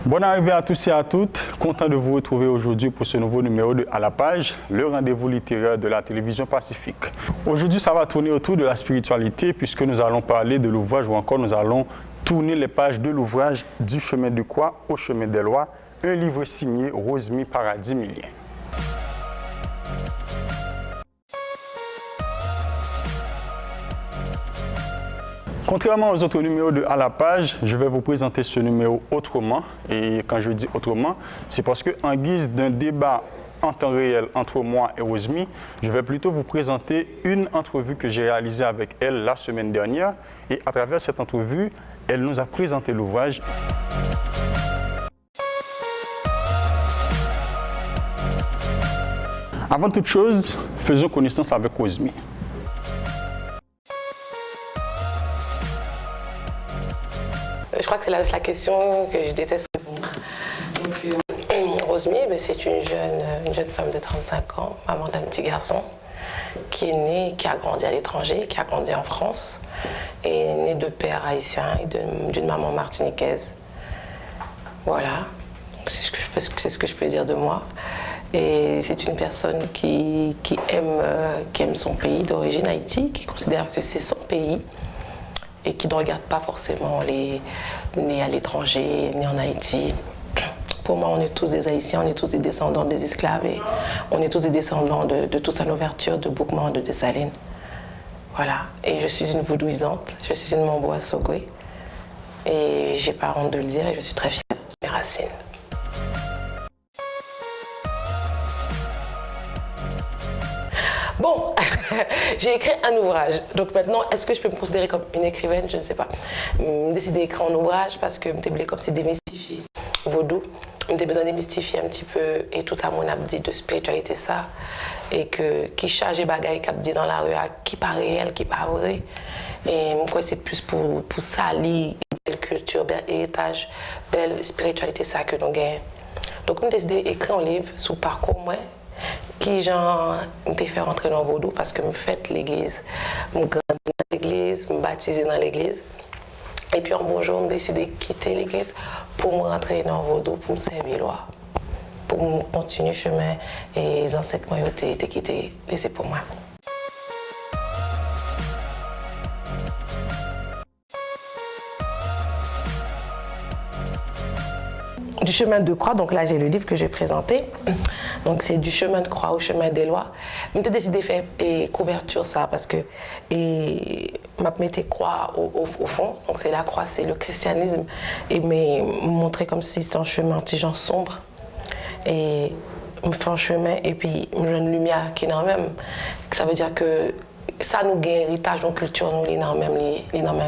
Bonne arrivée à tous et à toutes. Content de vous retrouver aujourd'hui pour ce nouveau numéro de À la page, le rendez-vous littéraire de la télévision Pacifique. Aujourd'hui, ça va tourner autour de la spiritualité puisque nous allons parler de l'ouvrage ou encore nous allons tourner les pages de l'ouvrage Du chemin de croix au chemin des lois, un livre signé Rosemy Paradis-Millien. Contrairement aux autres numéros de À la page, je vais vous présenter ce numéro autrement. Et quand je dis autrement, c'est parce qu'en guise d'un débat en temps réel entre moi et Rosemy, je vais plutôt vous présenter une entrevue que j'ai réalisée avec elle la semaine dernière. Et à travers cette entrevue, elle nous a présenté l'ouvrage. Avant toute chose, faisons connaissance avec Rosemy. Je crois que c'est la question que je déteste répondre. Donc, Rosemy, c'est une jeune femme de 35 ans, maman d'un petit garçon, qui est née, qui a grandi à l'étranger, qui a grandi en France, et née de père haïtien et d'une maman martiniquaise. Voilà, c'est ce que je peux dire de moi. Et c'est une personne qui aime son pays d'origine, Haïti, qui considère que c'est son pays, et qui ne regarde pas forcément les nés à l'étranger, nés en Haïti. Pour moi, on est tous des Haïtiens, on est tous des descendants des esclaves et on est tous des descendants de Toussaint Louverture, de Boukman, de Dessalines. Voilà. Et je suis une vaudouisante, je suis une Mambo Assogwe. Et j'ai pas honte de le dire et je suis très fière de mes racines. Bon, j'ai écrit un ouvrage. Donc maintenant, est-ce que je peux me considérer comme une écrivaine? Je ne sais pas. J'ai décidé d'écrire un ouvrage parce que je voulais comme c'est démystifier vaudou. J'ai besoin de démystifier un petit peu et tout ça, mon abdi de spiritualité, ça. Et que qui charge les bagailles qui dit dans la rue, qui pas réel, qui pas vrai. Et moi, c'est plus pour salir belle culture, bel héritage, belle spiritualité, ça que nous gagnons. Donc, j'ai décidé d'écrire un livre sur le parcours, moi. Qui genre me fait rentrer dans vaudou parce que me fait l'église, me grandis dans l'église, me baptiser dans l'église. Et puis un bon jour, me décidé de quitter l'église pour me rentrer dans vaudou, pour me servir loi, pour me continuer le chemin et les ancêtres m'ont été quittés, laissés pour moi. Du chemin de croix, donc là j'ai le livre que j'ai présenté, donc c'est du chemin de croix au chemin des lois. J'ai décidé de faire couverture ça parce que m'a mettais croix au fond, donc c'est la croix, c'est le christianisme et me montrer comme si c'était un chemin anti-genre sombre et me faire un chemin et puis me joindre une lumière qui est dans le même. Ça veut dire que ça nous gagne héritage, nos cultures, nous les dans même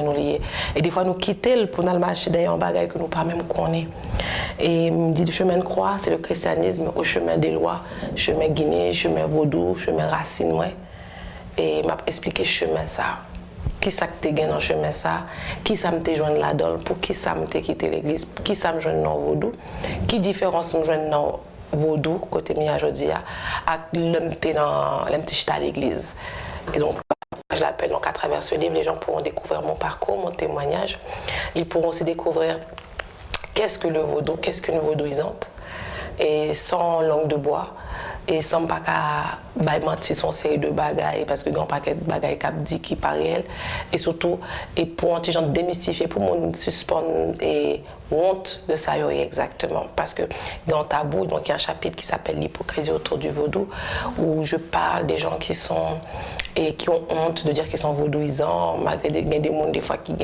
nous liés. Et des fois nous quitter pour nous marcher d'ailleurs en bagaille que nous pas même connaît. Et me dit le chemin de croix, c'est le christianisme au chemin des lois, chemin guinéen, chemin vaudou, chemin racine ouais. Et m'a expliqué chemin ça. Qui ça que t'es gagné dans chemin ça, qui ça me t'es joindre la dole, pour qui ça me t'es quitté l'église, qui ça me joindre dans vaudou, qui différence me joindre dans vaudou côté mi aujourd'hui à l'homme t'es dans l'homme t'es à l'église. Et donc, je l'appelle donc à travers ce livre, les gens pourront découvrir mon parcours, mon témoignage. Ils pourront aussi découvrir qu'est-ce que le vaudou, qu'est-ce qu'une vaudouisante. Et sans langue de bois, et sans pas qu'à mentir son série de bagailles, parce que il y a un paquet de bagailles qui pas réel. Et surtout, et pour les gens démystifier, pour mon suspendre et honte de ça exactement. Parce que dans Tabou, donc il y a un chapitre qui s'appelle l'hypocrisie autour du vaudou, où je parle des gens qui sont et qui ont honte de dire qu'ils sont vaudouisants, malgré des gens des fois qui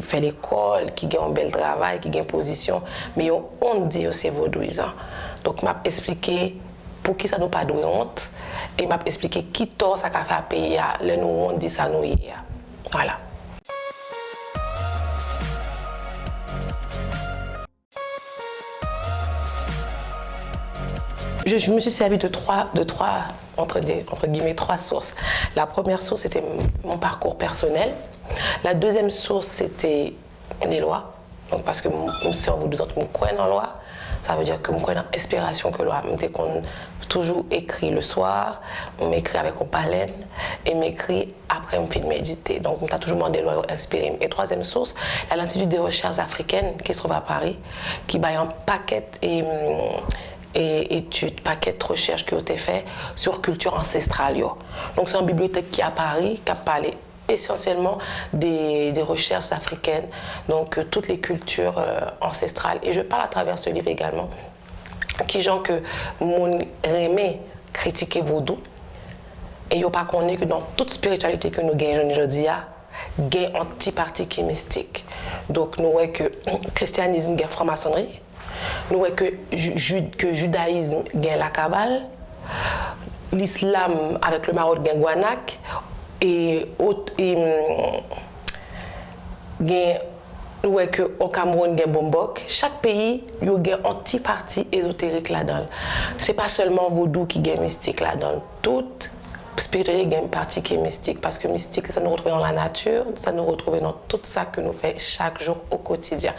fait l'école, qui ont un bel travail, qui ont position, mais ils ont honte de dire que c'est vaudouisant. Donc, m'a expliqué pour qui ça nous pas de honte et m'a expliqué qui tort ça qu'a fait à payer, le nous on dit ça nous y voilà. Je me suis servi de trois entre guillemets, trois sources. La première source, c'était mon parcours personnel. La deuxième source, c'était les lois. Donc, parce que si on vous autres, me croyez dans la loi. Ça veut dire que moi, une inspiration que l'on qu'on toujours écrit le soir, on m'écrit avec un baleine et m'écrit après me fait méditer. Donc, on t'a toujours demandé de inspirer. Et troisième source, il y a l'Institut des recherches africaines qui se trouve à Paris, qui a un paquet et études, paquet de recherches qui ont été faites sur culture ancestrale. Donc, c'est une bibliothèque qui est à Paris, qui a parlé essentiellement des recherches africaines, donc toutes les cultures ancestrales. Et je parle à travers ce livre également, qui gens que mon aimé critiquer vaudou, et il pas qu'on est que dans toute spiritualité que nous gagnons aujourd'hui, il y a un petit parti qui est mystique. Donc nous voyons que le christianisme gagne franc-maçonnerie, nous voyons que le judaïsme gagne la Kabbale, l'islam avec le Maroc gagne Guanak, et nous voyons qu'au Cameroun, il y a Bombok. Chaque pays, il y a un petit parti ésotérique là-dedans. Ce n'est pas seulement vaudou qui est mystique là-dedans. Toute spiritualité, il y a une partie qui est mystique. Parce que mystique, ça nous retrouve dans la nature, ça nous retrouve dans tout ça que nous faisons chaque jour au quotidien.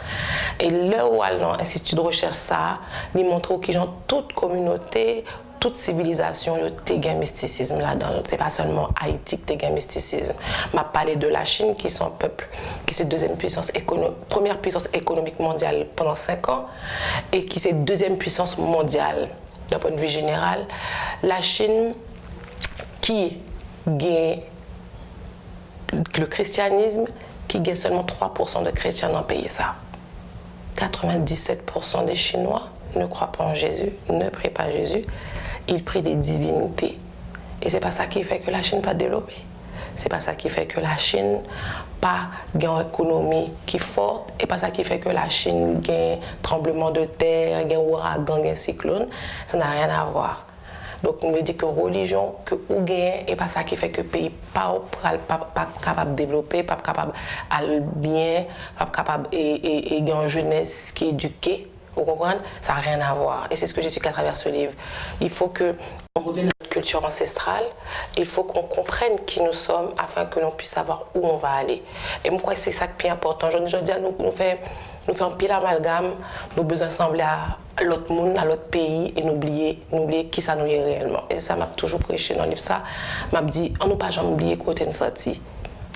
Et là où l'Institut de recherche, ça, il montre qu'ils ont toute communauté, toute civilisation, il y a un mysticisme là-dedans. Ce n'est pas seulement Haïti qui a un mysticisme. Je parle de la Chine, qui est un peuple, qui est première puissance économique mondiale pendant 5 ans, et qui est deuxième puissance mondiale d'un point de vue général. La Chine, qui gagne le christianisme, qui gagne seulement 3% de chrétiens dans le pays. Ça. 97% des Chinois ne croient pas en Jésus, ne prient pas Jésus. Ils prient des divinités. Et c'est pas ça qui fait que la Chine pas développée. C'est pas ça qui fait que la Chine pas une économie qui est forte. Et pas ça qui fait que la Chine a un tremblement de terre, un ouragan, un cyclone. Ça n'a rien à voir. Donc, on me dit que religion, que ou gain, et pas ça qui fait que le pays pas capable de développer, pas capable d'aller bien, pas capable et une jeunesse qui est éduquée. Vous comprenez? Ça n'a rien à voir. Et c'est ce que j'explique à travers ce livre. Il faut qu'on revienne à notre culture ancestrale. Il faut qu'on comprenne qui nous sommes afin que l'on puisse savoir où on va aller. Et moi, je crois que c'est ça qui est important. Je dis à nous faisons un pile amalgame, nous besoin de sembler à l'autre monde, à l'autre pays et n'oublier qui ça nous est réellement. Et c'est ça m'a toujours prêché dans le livre. Ça m'a dit, on n'a pas jamais oublié côté de sortie.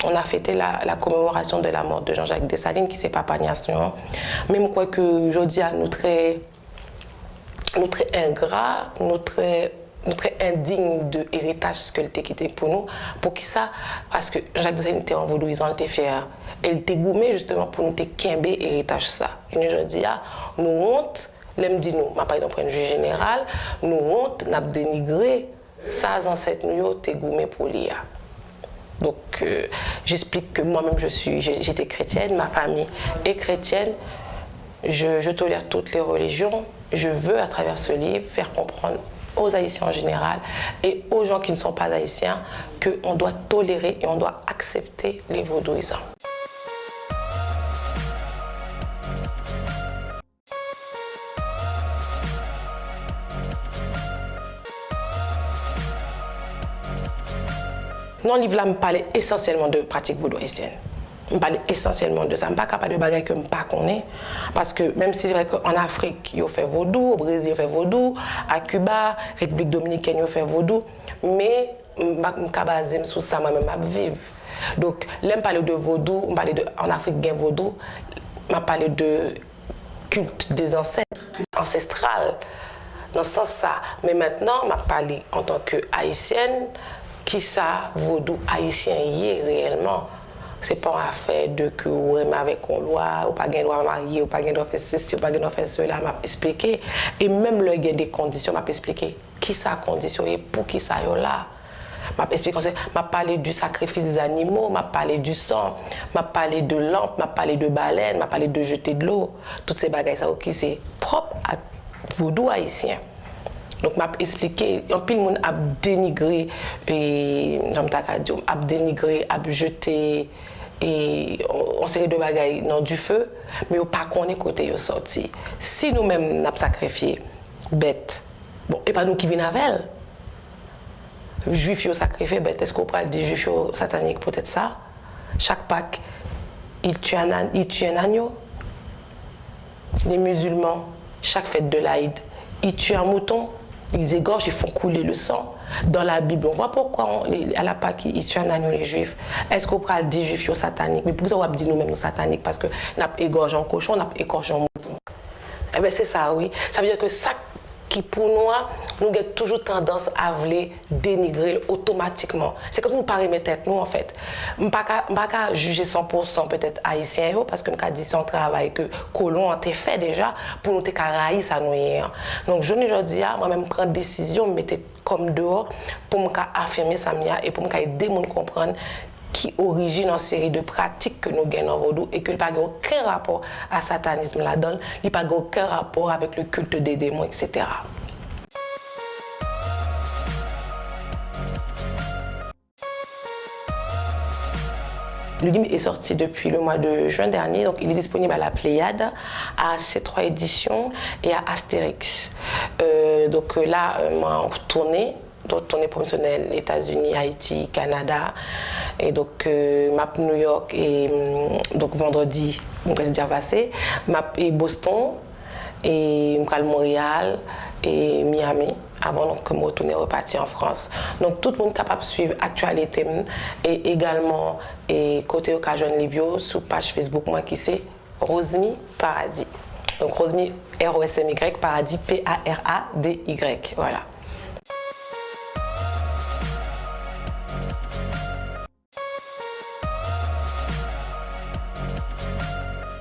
On a fêté la commémoration de la mort de Jean-Jacques Dessalines, qui c'est Papa Nation. Même quoi que je dis à nous très ingrats, nous très indignes de l'héritage que il quitté pour nous. Pour qui ça? Parce que Jacques Dessalines était en vaudouisant, il était fier. Elle était gourmé justement pour nous qu'aimer héritage ça. Je dis à nous honte, l'aime dit nous, ma pas d'un point de vue général, nous honte, n'a dénigré ça ancêtres nous t'es gourmé pour l'IA. Donc, j'explique que moi-même, j'étais chrétienne, ma famille est chrétienne, je tolère toutes les religions. Je veux, à travers ce livre, faire comprendre aux Haïtiens en général et aux gens qui ne sont pas Haïtiens qu'on doit tolérer et on doit accepter les vaudouisants. Dans le livre, là, je parlais essentiellement de pratiques vaudou haïtiennes. Je parlais essentiellement de ça. Je ne suis pas capable de bagaille que je ne connais pas. Parce que même si c'est vrai qu'en Afrique, il y a fait vaudou, au Brésil, il y a fait vaudou, à Cuba, République dominicaine, il y a fait vaudou. Mais je ne suis pas basé sur ça moi-même à vivre. Donc, là, je parle de vaudou, en Afrique, il y a vaudou. Je parle de culte des ancêtres, culte ancestral. Dans ce sens-là. Mais maintenant, je parle en tant qu'haïtienne. Qui ça, vaudou haïtien y est réellement? C'est pas une affaire de que vous aimez avec une loi, ou pas de droit marier, ou pas de droit faire ceci, ou pas de droit faire cela, m'a expliqué. Et même le il y a des conditions, m'a expliqué qui ça condition et pour qui ça y là. M'a expliqué, m'a parlé du sacrifice des animaux, m'a parlé du sang, m'a parlé de lampe, m'a parlé de baleine, m'a parlé de jeter de l'eau. Toutes ces bagages ça qui c'est propre à vaudou haïtien. Donc, m'a expliqué, un peu de monde a dénigré, a dénigré, a jeté, et on série de bagailles dans du feu, mais on pas qu'on est côté yo sorti. Si nous-mêmes n'a sacrifié bête, bon, et pas nous qui venons avec elle. Juifs yo sacrifié bête, est-ce qu'on parle des juifs sataniques peut-être ça? Chaque Pâques, il tue un agneau. Les musulmans, chaque fête de l'Aïd, ils tuent un mouton, ils égorgent, ils font couler le sang. Dans la Bible, on voit pourquoi à la Pâque, ils tuent un agneau les Juifs. Est-ce qu'on parle des Juifs sataniques? Mais pour ça, on va dire nous-mêmes nous sataniques parce que nous égorgé un cochon, nous égorgé un mouton. Eh bien, c'est ça, oui. Ça veut dire que ça qui, pour nous, nous avons toujours tendance à vouloir dénigrer automatiquement. C'est comme si nous parions mes têtes, nous, en fait. Je ne peux pas juger 100% peut-être haïtien, parce que je me dis son travail que colon a fait déjà pour nous railler ça nous. Donc, je ne dis pas, moi-même, prendre décision, me mettre comme dehors pour me affirmer ça et pour me aider à comprendre qui origine une série de pratiques que nous gagnons en vaudou et que n'a pas aucun rapport à satanisme là-dedans, il n'a pas aucun rapport avec le culte des démons, etc. Le livre est sorti depuis le mois de juin dernier, donc il est disponible à la Pléiade, à C3 Éditions et à Astérix. Donc là, moi, en tournée promotionnelle, États-Unis, Haïti, Canada, et donc map New York et donc vendredi, mon président déjà passé, map et Boston, et Montréal et Miami, avant donc, que je retourne repartir en France. Donc tout le monde est capable de suivre l'actualité et également et côté occasion Livio sur page Facebook moi qui c'est Rosmy Paradis. Donc Rosmy R-O-S-M-Y, Paradis P-A-R-A-D-Y. Voilà.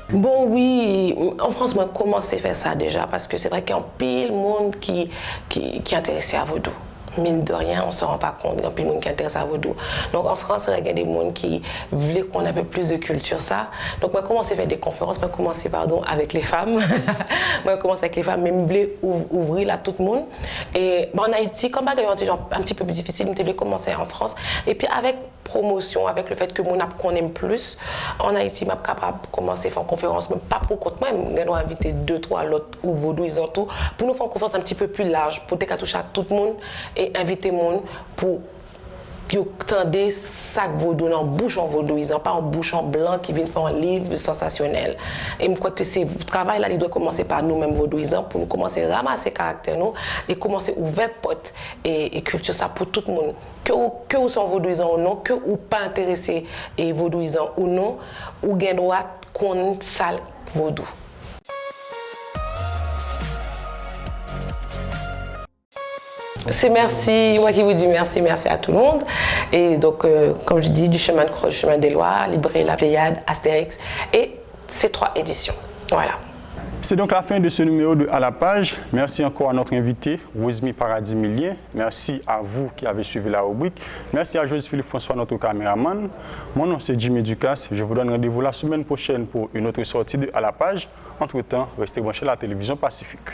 Bon, oui, en France, moi, commencé à faire ça déjà, parce que c'est vrai qu'il y a un pile de monde qui est intéressé à vaudou. Mine de rien, on ne se rend pas compte, il y a un pile de monde qui est intéressé à vaudou. Donc en France, il y a des gens qui voulaient qu'on ait un peu plus de culture, ça. Donc moi, commencé à faire des conférences, moi, commencé, avec les femmes. Moi, commencé avec les femmes, mais je voulais ouvrir là tout le monde. Et en Haïti, comme il y a un petit peu plus difficile, je voulais commencer en France. Et puis avec promotion, avec le fait que mon app qu'on aime plus, en Haïti, je suis capable de commencer à faire une conférence, mais pas pour compte moi, je dois inviter 2-3 l'autre ou vaudou, ils ont tout, pour nous faire une conférence un petit peu plus large, pour toucher à tout le monde et inviter le monde pour tendez sac vaudou en bouche en vaudouisant, pas en bouche en blanc qui vient faire un livre sensationnel. Et je crois que ce travail là, il doit commencer par nous-mêmes vaudouisants pour nous commencer à ramasser caractère nous et commencer à ouvrir porte et culture ça pour tout le monde. Que vous soyez vaudouisant ou non, que vous pas intéressé et vaudouisant ou non, ou gain droit qu'on sale vaudou. C'est merci, moi qui vous dis merci à tout le monde. Et donc, comme je dis, du chemin de croix, du chemin des lois, Libré, la Pléiade, Astérix et C3 Éditions. Voilà. C'est donc la fin de ce numéro de À la page. Merci encore à notre invité, Rosmy Paradis Millien. Merci à vous qui avez suivi la rubrique. Merci à Joseph-Philippe François, notre caméraman. Mon nom c'est Jimmy Ducasse. Je vous donne rendez-vous la semaine prochaine pour une autre sortie de À la page. Entre-temps, restez branchés à la télévision Pacifique.